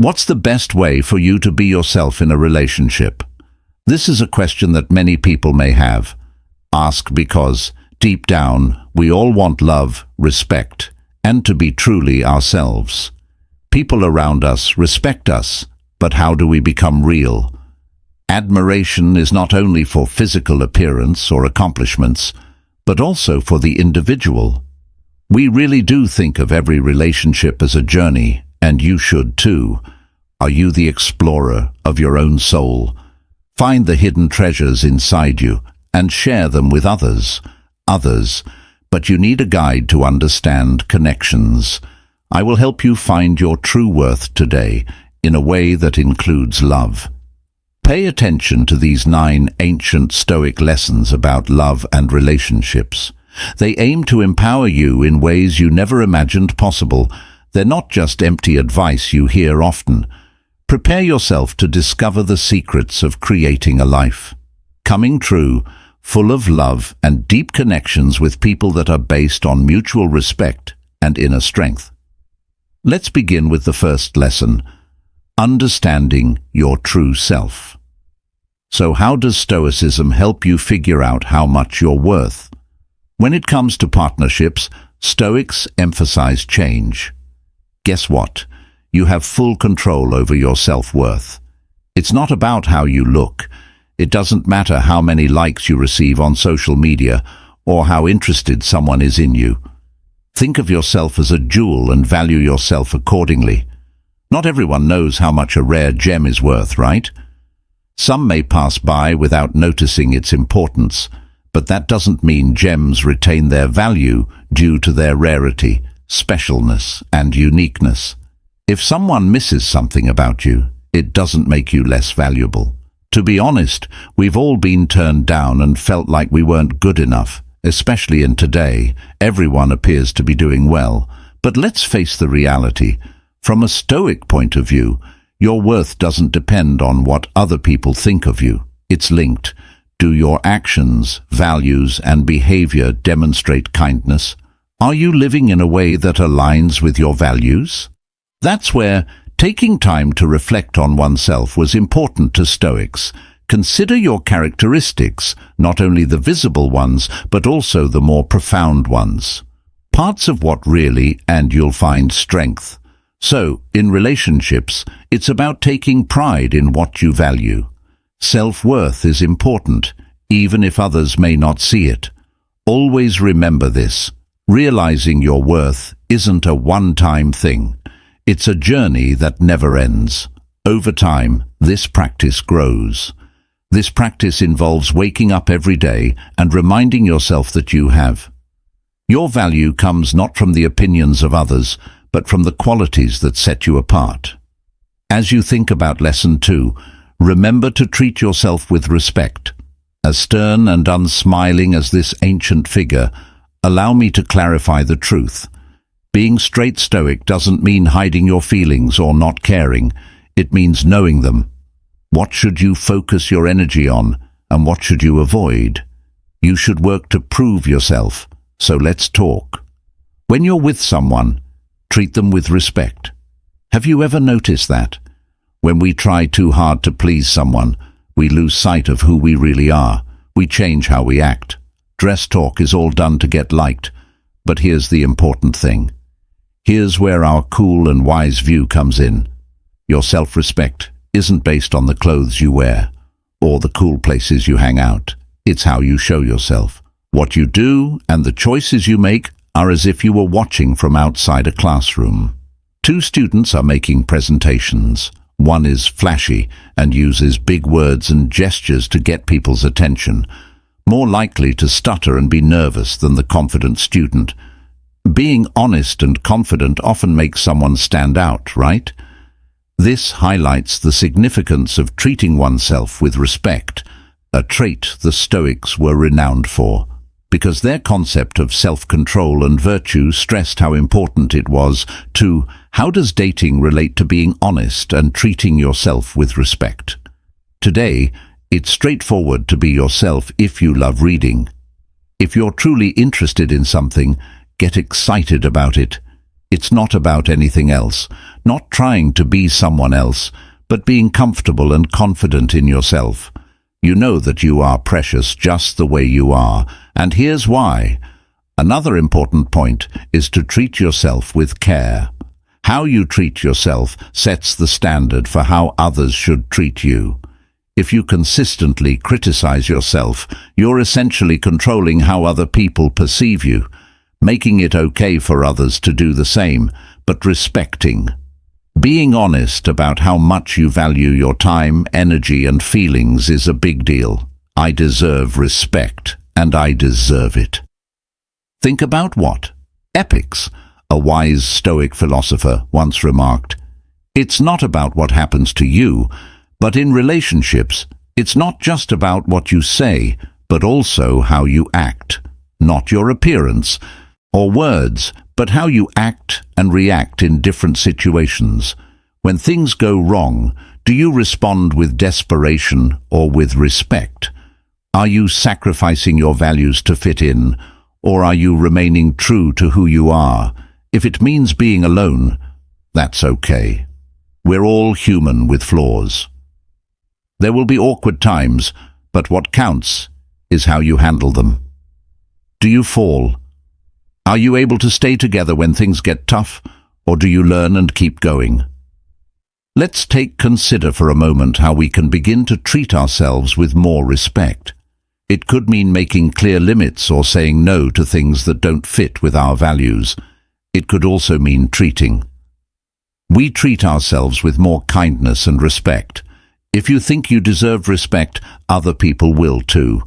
What's the best way for you to be yourself in a relationship? This is a question that many people may have. Ask because, deep down, we all want love, respect, and to be truly ourselves. People around us respect us, but how do we become real? Admiration is not only for physical appearance or accomplishments, but also for the individual. We really do think of every relationship as a journey, and you should too. Are you the explorer of your own soul? Find the hidden treasures inside you and share them with others. But you need a guide to understand connections. I will help you find your true worth today in a way that includes love. Pay attention to these 9 ancient Stoic lessons about love and relationships. They aim to empower you in ways you never imagined possible. They're not just empty advice you hear often. Prepare yourself to discover the secrets of creating a life coming true, full of love and deep connections with people that are based on mutual respect and inner strength. Let's begin with the first lesson, understanding your true self. So how does Stoicism help you figure out how much you're worth? When it comes to partnerships, Stoics emphasize change. Guess what? You have full control over your self-worth. It's not about how you look. It doesn't matter how many likes you receive on social media or how interested someone is in you. Think of yourself as a jewel and value yourself accordingly. Not everyone knows how much a rare gem is worth, right? Some may pass by without noticing its importance, but that doesn't mean gems retain their value due to their rarity, specialness, and uniqueness. If someone misses something about you, it doesn't make you less valuable. To be honest, we've all been turned down and felt like we weren't good enough, especially in today. Everyone appears to be doing well. But let's face the reality. From a Stoic point of view, your worth doesn't depend on what other people think of you. It's linked. Do your actions, values, and behavior demonstrate kindness? Are you living in a way that aligns with your values? That's where taking time to reflect on oneself was important to Stoics. Consider your characteristics, not only the visible ones, but also the more profound ones. Parts of what really, and you'll find strength. So, in relationships, it's about taking pride in what you value. Self-worth is important, even if others may not see it. Always remember this. Realizing your worth isn't a one-time thing. It's a journey that never ends. Over time, this practice grows. This practice involves waking up every day and reminding yourself that you have. Your value comes not from the opinions of others, but from the qualities that set you apart. As you think about Lesson 2, remember to treat yourself with respect. As stern and unsmiling as this ancient figure, allow me to clarify the truth. Being straight Stoic doesn't mean hiding your feelings or not caring. It means knowing them. What should you focus your energy on, and what should you avoid? You should work to prove yourself, so let's talk. When you're with someone, treat them with respect. Have you ever noticed that? When we try too hard to please someone, we lose sight of who we really are. We change how we act. Dress talk is all done to get liked. But here's the important thing. Here's where our cool and wise view comes in. Your self-respect isn't based on the clothes you wear or the cool places you hang out. It's how you show yourself. What you do and the choices you make are as if you were watching from outside a classroom. 2 students are making presentations. One is flashy and uses big words and gestures to get people's attention, more likely to stutter and be nervous than the confident student. Being honest and confident often makes someone stand out, right? This highlights the significance of treating oneself with respect, a trait the Stoics were renowned for, because their concept of self-control and virtue stressed how important it was to how does dating relate to being honest and treating yourself with respect. Today, it's straightforward to be yourself if you love reading. If you're truly interested in something, get excited about it. It's not about anything else, not trying to be someone else, but being comfortable and confident in yourself. You know that you are precious just the way you are, and here's why. Another important point is to treat yourself with care. How you treat yourself sets the standard for how others should treat you. If you consistently criticize yourself, you're essentially controlling how other people perceive you, making it okay for others to do the same, but respecting. Being honest about how much you value your time, energy, and feelings is a big deal. I deserve respect, and I deserve it. Think about what? Ethics. A wise Stoic philosopher once remarked, "It's not about what happens to you, but in relationships, it's not just about what you say, but also how you act. Not your appearance or words, but how you act and react in different situations. When things go wrong, do you respond with desperation or with respect? Are you sacrificing your values to fit in, or are you remaining true to who you are? If it means being alone, that's okay. We're all human with flaws. There will be awkward times, but what counts is how you handle them. Do you fall? Are you able to stay together when things get tough, or do you learn and keep going? Let's consider for a moment how we can begin to treat ourselves with more respect. It could mean making clear limits or saying no to things that don't fit with our values. It could also mean treating. We treat ourselves with more kindness and respect. If you think you deserve respect, other people will too.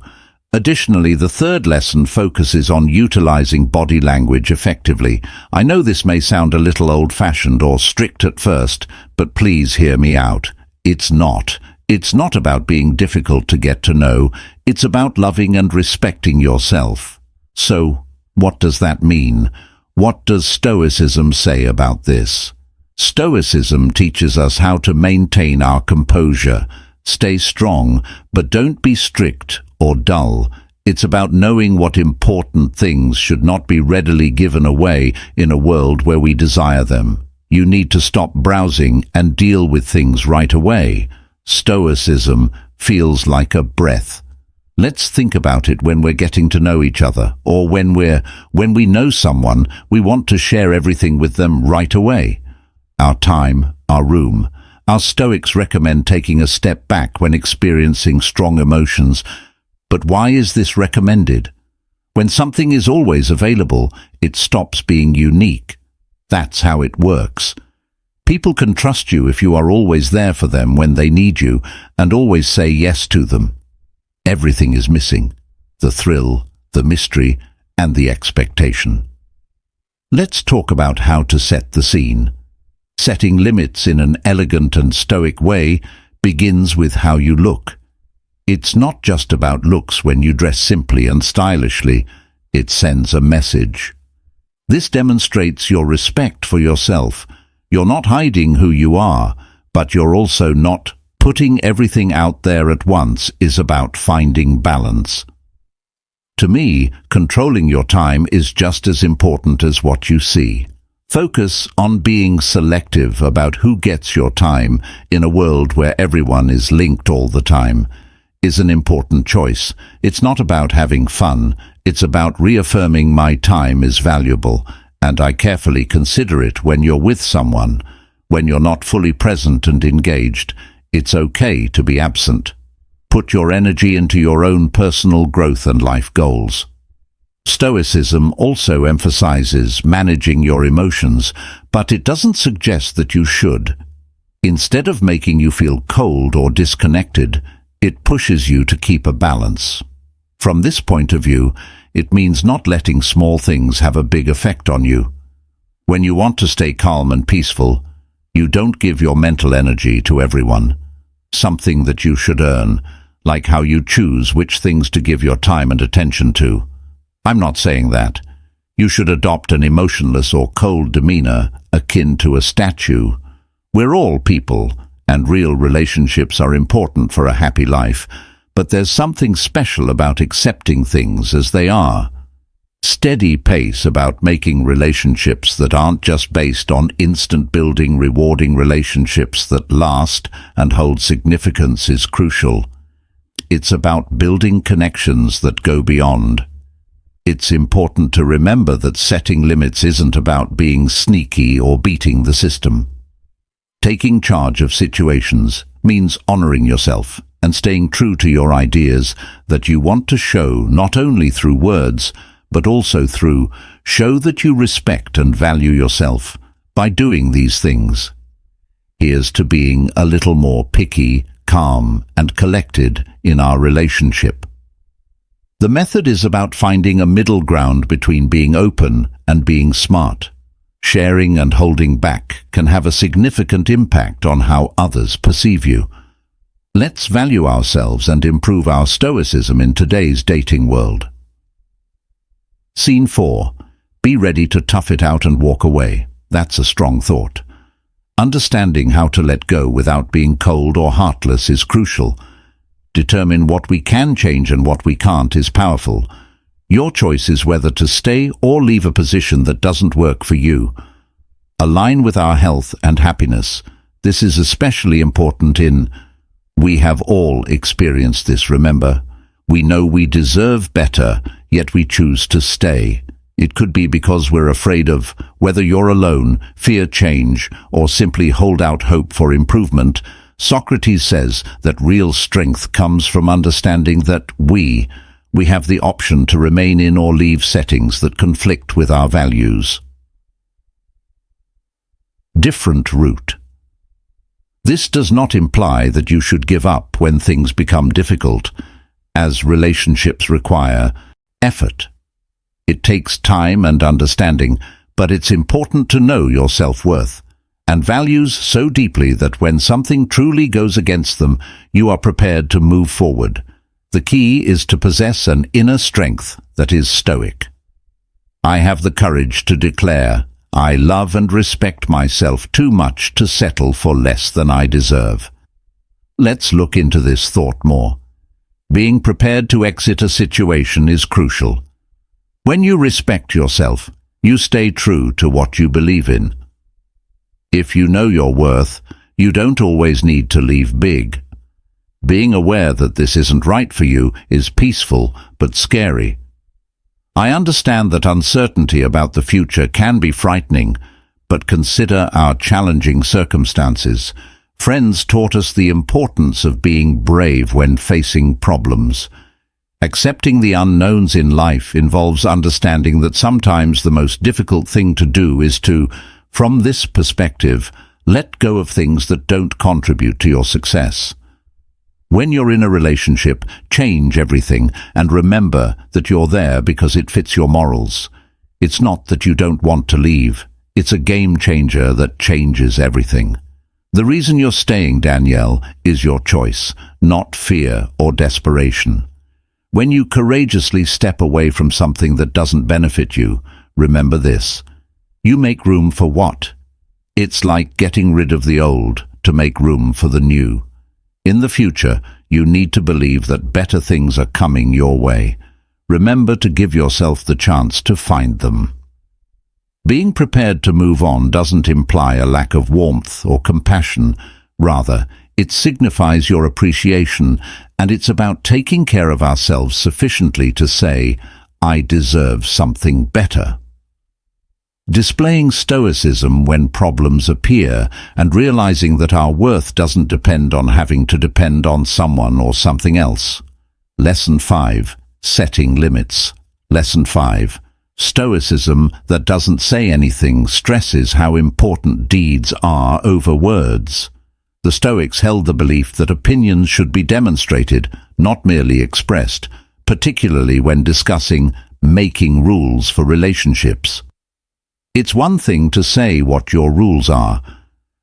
Additionally, the third lesson focuses on utilizing body language effectively. I know this may sound a little old-fashioned or strict at first, but please hear me out. It's not. It's not about being difficult to get to know. It's about loving and respecting yourself. So, what does that mean? What does Stoicism say about this? Stoicism teaches us how to maintain our composure. Stay strong, but don't be strict or dull. It's about knowing what important things should not be readily given away in a world where we desire them. You need to stop browsing and deal with things right away. Stoicism feels like a breath. Let's think about it when we're getting to know each other, or when we know someone, we want to share everything with them right away. Our time, our room. Our Stoics recommend taking a step back when experiencing strong emotions. But why is this recommended? When something is always available, it stops being unique. That's how it works. People can trust you if you are always there for them when they need you and always say yes to them. Everything is missing: the thrill, the mystery, and the expectation. Let's talk about how to set the scene. Setting limits in an elegant and stoic way begins with how you look. It's not just about looks when you dress simply and stylishly. It sends a message. This demonstrates your respect for yourself. You're not hiding who you are, but you're also not putting everything out there at once. Is about finding balance. To me, controlling your time is just as important as what you see. Focus on being selective about who gets your time in a world where everyone is linked all the time is an important choice. It's not about having fun. It's about reaffirming my time is valuable, and I carefully consider it when you're with someone. When you're not fully present and engaged, it's okay to be absent. Put your energy into your own personal growth and life goals. Stoicism also emphasizes managing your emotions, but it doesn't suggest that you should. Instead of making you feel cold or disconnected, it pushes you to keep a balance. From this point of view, it means not letting small things have a big effect on you. When you want to stay calm and peaceful, you don't give your mental energy to everyone. Something that you should earn, like how you choose which things to give your time and attention to. I'm not saying that. You should adopt an emotionless or cold demeanor akin to a statue. We're all people, and real relationships are important for a happy life, but there's something special about accepting things as they are. Steady pace about making relationships that aren't just based on instant building, rewarding relationships that last and hold significance is crucial. It's about building connections that go beyond. It's important to remember that setting limits isn't about being sneaky or beating the system. Taking charge of situations means honoring yourself and staying true to your ideas that you want to show not only through words, but also through show that you respect and value yourself by doing these things. Here's to being a little more picky, calm, and collected in our relationship. The method is about finding a middle ground between being open and being smart. Sharing and holding back can have a significant impact on how others perceive you. Let's value ourselves and improve our stoicism in today's dating world. Scene 4. Be ready to tough it out and walk away. That's a strong thought. Understanding how to let go without being cold or heartless is crucial. Determine what we can change and what we can't is powerful. Your choice is whether to stay or leave a position that doesn't work for you. Align with our health and happiness. This is especially important we have all experienced this, remember. We know we deserve better, yet we choose to stay. It could be because we're afraid of whether you're alone, fear change, or simply hold out hope for improvement. Socrates says that real strength comes from understanding that we have the option to remain in or leave settings that conflict with our values. Different route. This does not imply that you should give up when things become difficult, as relationships require effort. It takes time and understanding, but it's important to know your self-worth and values so deeply that when something truly goes against them, you are prepared to move forward. The key is to possess an inner strength that is stoic. I have the courage to declare, I love and respect myself too much to settle for less than I deserve. Let's look into this thought more. Being prepared to exit a situation is crucial. When you respect yourself, you stay true to what you believe in. If you know your worth, you don't always need to leave big. Being aware that this isn't right for you is peaceful but scary. I understand that uncertainty about the future can be frightening, but consider our challenging circumstances. Friends taught us the importance of being brave when facing problems. Accepting the unknowns in life involves understanding that sometimes the most difficult thing to do is to, from this perspective, let go of things that don't contribute to your success. When you're in a relationship, change everything and remember that you're there because it fits your morals. It's not that you don't want to leave. It's a game changer that changes everything. The reason you're staying, Danielle, is your choice, not fear or desperation. When you courageously step away from something that doesn't benefit you, remember this. You make room for what? It's like getting rid of the old to make room for the new. In the future, you need to believe that better things are coming your way. Remember to give yourself the chance to find them. Being prepared to move on doesn't imply a lack of warmth or compassion. Rather, it signifies your appreciation, and it's about taking care of ourselves sufficiently to say, I deserve something better. Displaying stoicism when problems appear and realizing that our worth doesn't depend on having to depend on someone or something else. Lesson 5. Setting limits. Lesson 5. Stoicism that doesn't say anything stresses how important deeds are over words. The Stoics held the belief that opinions should be demonstrated, not merely expressed, particularly when discussing making rules for relationships. It's one thing to say what your rules are.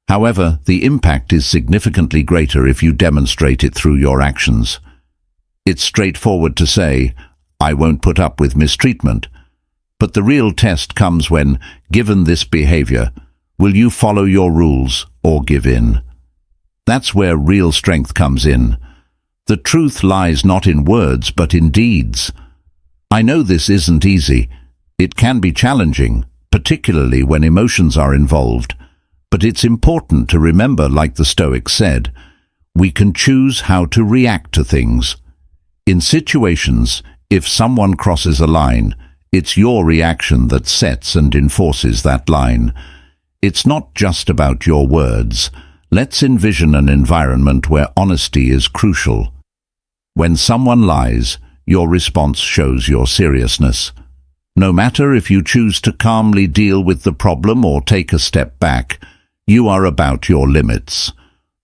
However, the impact is significantly greater if you demonstrate it through your actions. It's straightforward to say, I won't put up with mistreatment. But the real test comes when, given this behavior, will you follow your rules or give in? That's where real strength comes in. The truth lies not in words but in deeds. I know this isn't easy, It can be challenging, particularly when emotions are involved, but it's important to remember, like the Stoics said, we can choose how to react to things. In situations, if someone crosses a line, it's your reaction that sets and enforces that line. It's not just about your words. Let's envision an environment where honesty is crucial. When someone lies, your response shows your seriousness. No matter if you choose to calmly deal with the problem or take a step back, you are about your limits.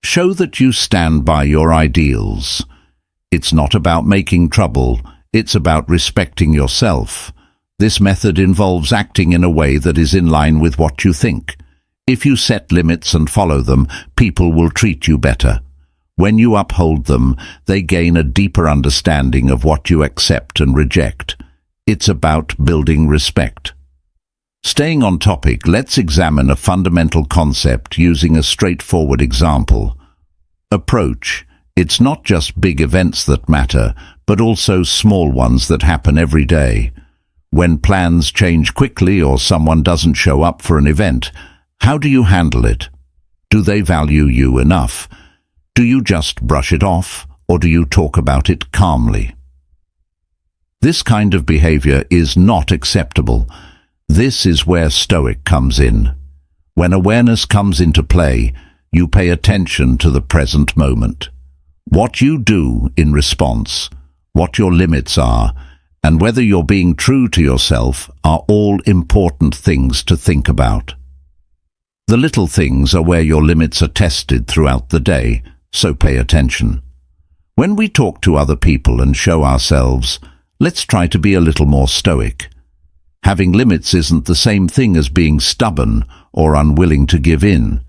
Show that you stand by your ideals. It's not about making trouble, it's about respecting yourself. This method involves acting in a way that is in line with what you think. If you set limits and follow them, people will treat you better. When you uphold them, they gain a deeper understanding of what you accept and reject. It's about building respect. Staying on topic, let's examine a fundamental concept using a straightforward example. Approach. It's not just big events that matter, but also small ones that happen every day. When plans change quickly or someone doesn't show up for an event, how do you handle it? Do they value you enough? Do you just brush it off, or do you talk about it calmly? This kind of behavior is not acceptable. This is where Stoic comes in. When awareness comes into play, you pay attention to the present moment. What you do in response, what your limits are, and whether you're being true to yourself are all important things to think about. The little things are where your limits are tested throughout the day, so pay attention. When we talk to other people and show ourselves, let's try to be a little more stoic. Having limits isn't the same thing as being stubborn or unwilling to give in.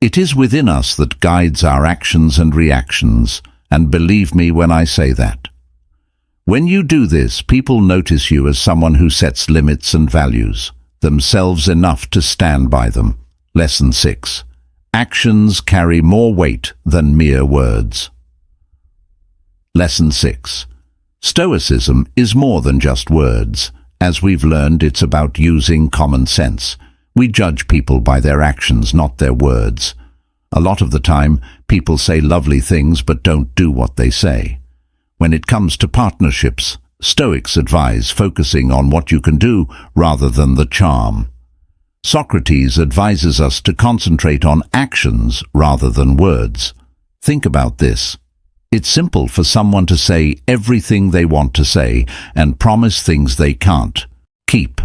It is within us that guides our actions and reactions, and believe me when I say that. When you do this, people notice you as someone who sets limits and values themselves enough to stand by them. Lesson 6. Actions carry more weight than mere words. Lesson 6. Stoicism is more than just words. As we've learned, it's about using common sense. We judge people by their actions, not their words. A lot of the time, people say lovely things but don't do what they say. When it comes to partnerships, Stoics advise focusing on what you can do rather than the charm. Socrates advises us to concentrate on actions rather than words. Think about this. It's simple for someone to say everything they want to say and promise things they can't keep.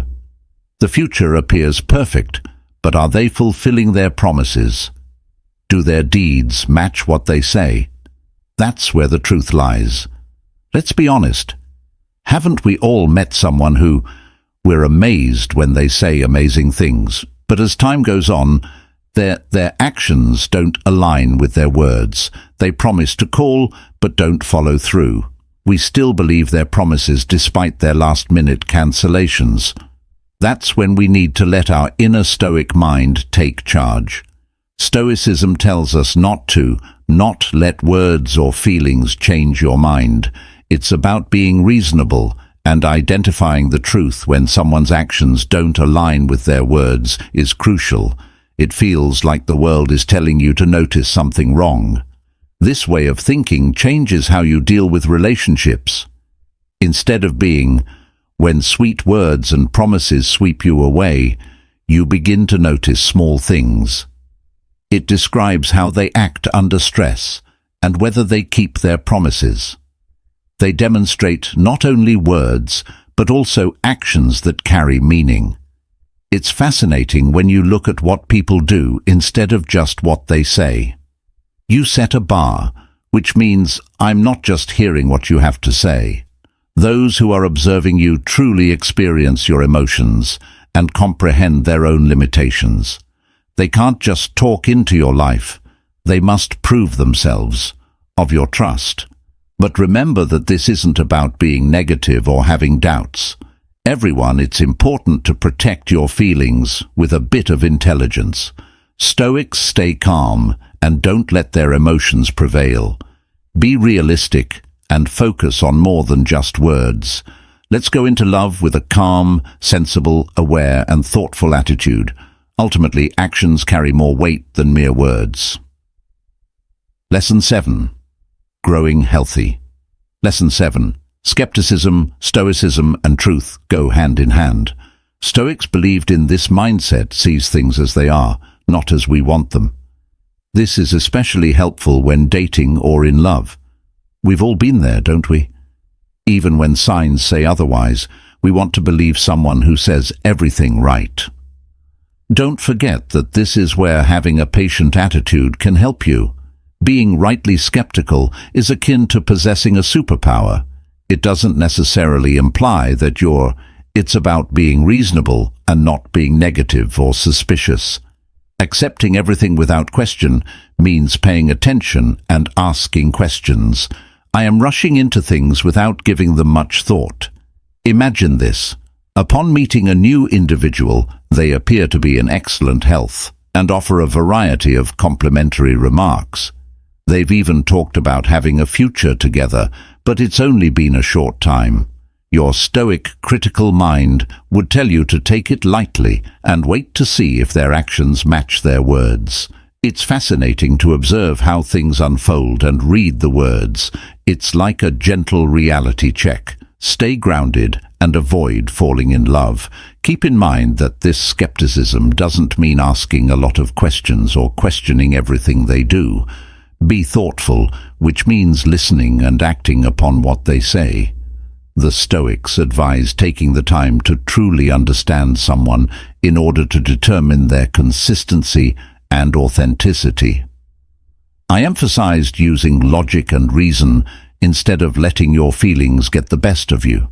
The future appears perfect, but are they fulfilling their promises? Do their deeds match what they say? That's where the truth lies. Let's be honest. Haven't we all met someone who we're amazed when they say amazing things, but as time goes on, their actions don't align with their words. They promise to call, but don't follow through. We still believe their promises despite their last-minute cancellations. That's when we need to let our inner Stoic mind take charge. Stoicism tells us not let words or feelings change your mind. It's about being reasonable and identifying the truth when someone's actions don't align with their words is crucial. It feels like the world is telling you to notice something wrong. This way of thinking changes how you deal with relationships. Instead of being, when sweet words and promises sweep you away, you begin to notice small things. It describes how they act under stress and whether they keep their promises. They demonstrate not only words, but also actions that carry meaning. It's fascinating when you look at what people do instead of just what they say. You set a bar, which means I'm not just hearing what you have to say. Those who are observing you truly experience your emotions and comprehend their own limitations. They can't just talk into your life. They must prove themselves, of your trust. But remember that this isn't about being negative or having doubts. Everyone, it's important to protect your feelings with a bit of intelligence. Stoics stay calm and don't let their emotions prevail. Be realistic and focus on more than just words. Let's go into love with a calm, sensible, aware, and thoughtful attitude. Ultimately, actions carry more weight than mere words. Lesson 7. Growing healthy. Lesson 7. Skepticism, Stoicism, and truth go hand in hand. Stoics believed in this mindset sees things as they are, not as we want them. This is especially helpful when dating or in love. We've all been there, don't we? Even when signs say otherwise, we want to believe someone who says everything right. Don't forget that this is where having a patient attitude can help you. Being rightly skeptical is akin to possessing a superpower. It doesn't necessarily imply that it's about being reasonable and not being negative or suspicious. Accepting everything without question means paying attention and asking questions. I am rushing into things without giving them much thought. Imagine this. Upon meeting a new individual, they appear to be in excellent health and offer a variety of complimentary remarks. They've even talked about having a future together, but it's only been a short time. Your stoic, critical mind would tell you to take it lightly and wait to see if their actions match their words. It's fascinating to observe how things unfold and read the words. It's like a gentle reality check. Stay grounded and avoid falling in love. Keep in mind that this skepticism doesn't mean asking a lot of questions or questioning everything they do. Be thoughtful, which means listening and acting upon what they say. The Stoics advise taking the time to truly understand someone in order to determine their consistency and authenticity. I emphasized using logic and reason instead of letting your feelings get the best of you.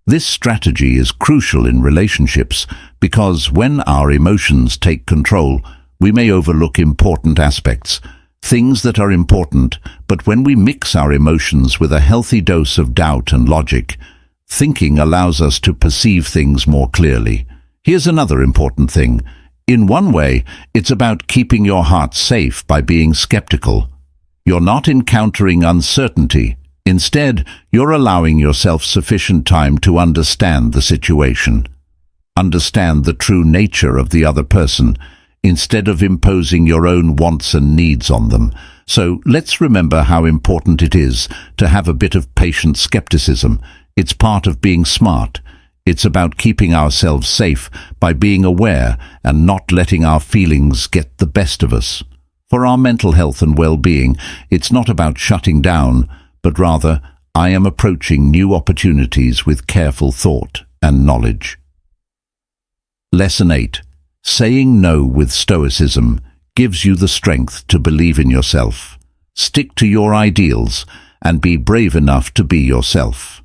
This strategy is crucial in relationships because when our emotions take control, we may overlook important aspects, things that are important, but when we mix our emotions with a healthy dose of doubt and logic, thinking allows us to perceive things more clearly. Here's another important thing. In one way, it's about keeping your heart safe by being skeptical. You're not encountering uncertainty. Instead, you're allowing yourself sufficient time to understand the situation. Understand the true nature of the other person, instead of imposing your own wants and needs on them. So let's remember how important it is to have a bit of patient skepticism. It's part of being smart. It's about keeping ourselves safe by being aware and not letting our feelings get the best of us. For our mental health and well-being, it's not about shutting down, but rather, I am approaching new opportunities with careful thought and knowledge. Lesson 8. Saying no with Stoicism gives you the strength to believe in yourself. Stick to your ideals and be brave enough to be yourself.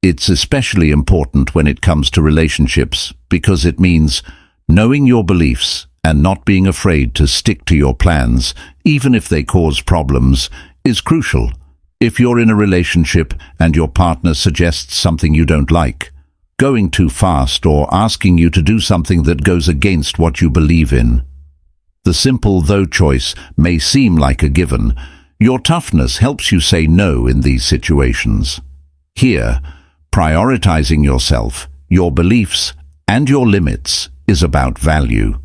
It's especially important when it comes to relationships because it means knowing your beliefs and not being afraid to stick to your plans, even if they cause problems, is crucial. If you're in a relationship and your partner suggests something you don't like, going too fast or asking you to do something that goes against what you believe in, the simple though choice may seem like a given. Your toughness helps you say no in these situations. Here, prioritizing yourself, your beliefs, and your limits is about value.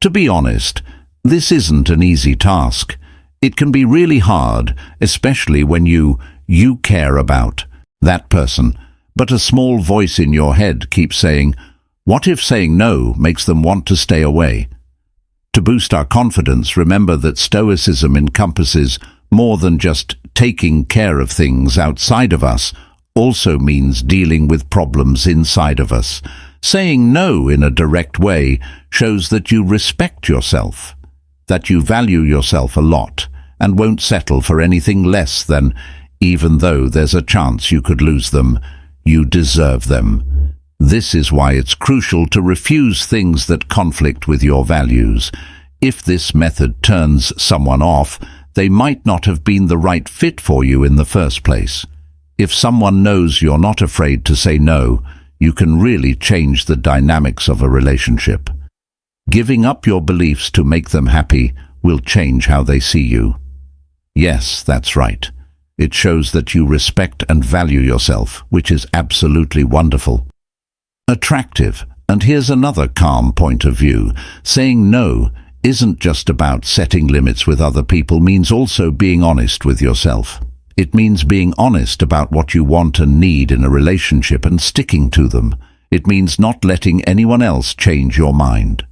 To be honest, this isn't an easy task. It can be really hard, especially when you care about that person, but a small voice in your head keeps saying, what if saying no makes them want to stay away? To boost our confidence, remember that Stoicism encompasses more than just taking care of things outside of us, also means dealing with problems inside of us. Saying no in a direct way shows that you respect yourself, that you value yourself a lot, and won't settle for anything less than, even though there's a chance you could lose them, you deserve them. This is why it's crucial to refuse things that conflict with your values. If this method turns someone off, they might not have been the right fit for you in the first place. If someone knows you're not afraid to say no, you can really change the dynamics of a relationship. Giving up your beliefs to make them happy will change how they see you. Yes, that's right. It shows that you respect and value yourself, which is absolutely wonderful. Attractive. And here's another calm point of view. Saying no isn't just about setting limits with other people, means also being honest with yourself. It means being honest about what you want and need in a relationship and sticking to them. It means not letting anyone else change your mind.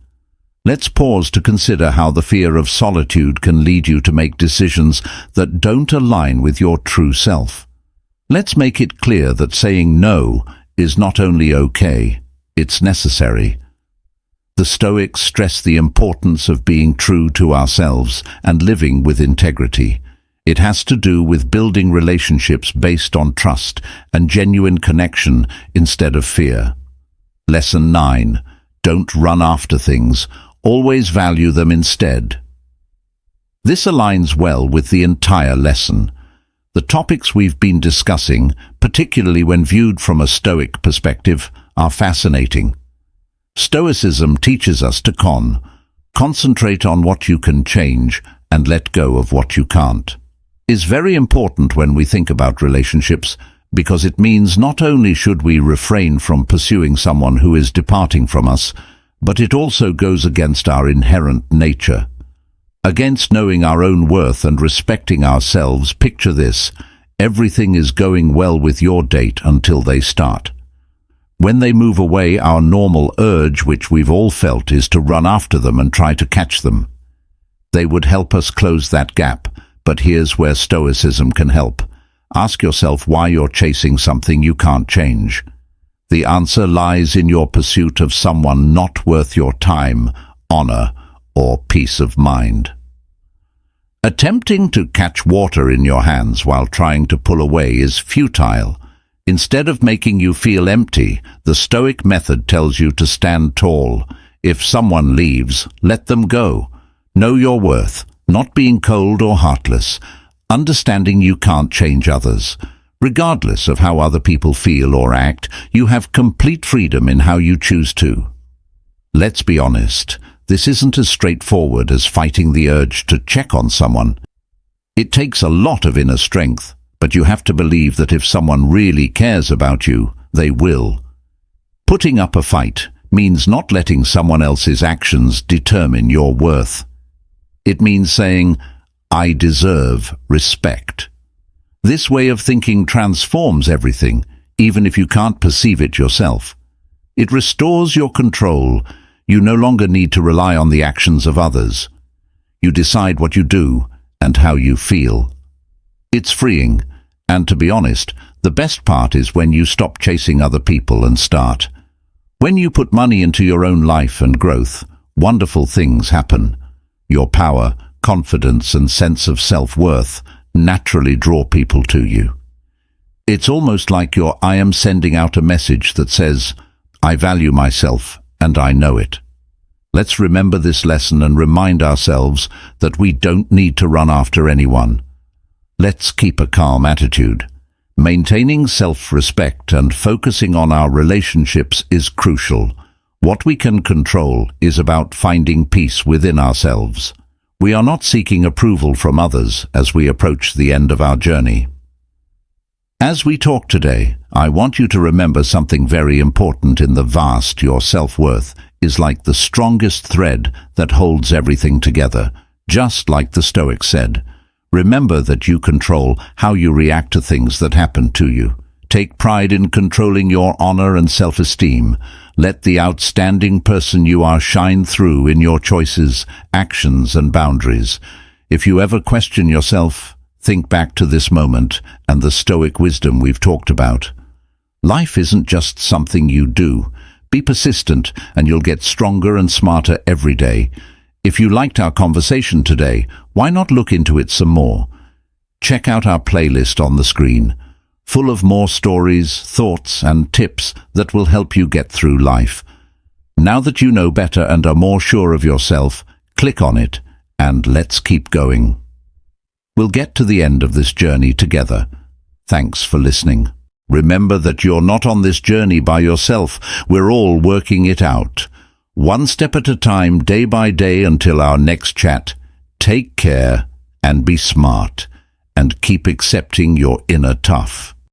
Let's pause to consider how the fear of solitude can lead you to make decisions that don't align with your true self. Let's make it clear that saying no is not only okay, it's necessary. The Stoics stress the importance of being true to ourselves and living with integrity. It has to do with building relationships based on trust and genuine connection instead of fear. Lesson 9. Don't run after things. Always value them instead. This aligns well with the entire lesson. The topics we've been discussing, particularly when viewed from a Stoic perspective, are fascinating. Stoicism teaches us to concentrate on what you can change and let go of what you can't. Is very important when we think about relationships, because it means not only should we refrain from pursuing someone who is departing from us, but it also goes against our inherent nature. Against knowing our own worth and respecting ourselves. Picture this: everything is going well with your date until they start. When they move away, our normal urge, which we've all felt, is to run after them and try to catch them. They would help us close that gap, but here's where Stoicism can help. Ask yourself why you're chasing something you can't change. The answer lies in your pursuit of someone not worth your time, honor, or peace of mind. Attempting to catch water in your hands while trying to pull away is futile. Instead of making you feel empty, the Stoic method tells you to stand tall. If someone leaves, let them go. Know your worth, not being cold or heartless, understanding you can't change others. Regardless of how other people feel or act, you have complete freedom in how you choose to. Let's be honest, this isn't as straightforward as fighting the urge to check on someone. It takes a lot of inner strength, but you have to believe that if someone really cares about you, they will. Putting up a fight means not letting someone else's actions determine your worth. It means saying, "I deserve respect." This way of thinking transforms everything, even if you can't perceive it yourself. It restores your control. You no longer need to rely on the actions of others. You decide what you do and how you feel. It's freeing, and to be honest, the best part is when you stop chasing other people and start. When you put money into your own life and growth, wonderful things happen. Your power, confidence, and sense of self-worth naturally draw people to you. It's almost like I am sending out a message that says, "I value myself and I know it." Let's remember this lesson and remind ourselves that we don't need to run after anyone. Let's keep a calm attitude. Maintaining self-respect and focusing on our relationships is crucial. What we can control is about finding peace within ourselves. We are not seeking approval from others as we approach the end of our journey. As we talk today, I want you to remember something very important in the vast. Your self-worth is like the strongest thread that holds everything together, just like the Stoics said. Remember that you control how you react to things that happen to you. Take pride in controlling your honor and self-esteem. Let the outstanding person you are shine through in your choices, actions, and boundaries. If you ever question yourself, think back to this moment and the Stoic wisdom we've talked about. Life isn't just something you do. Be persistent and you'll get stronger and smarter every day. If you liked our conversation today, why not look into it some more? Check out our playlist on the screen, full of more stories, thoughts, and tips that will help you get through life. Now that you know better and are more sure of yourself, click on it and let's keep going. We'll get to the end of this journey together. Thanks for listening. Remember that you're not on this journey by yourself. We're all working it out. One step at a time, day by day, until our next chat. Take care and be smart. and keep accepting your inner tough.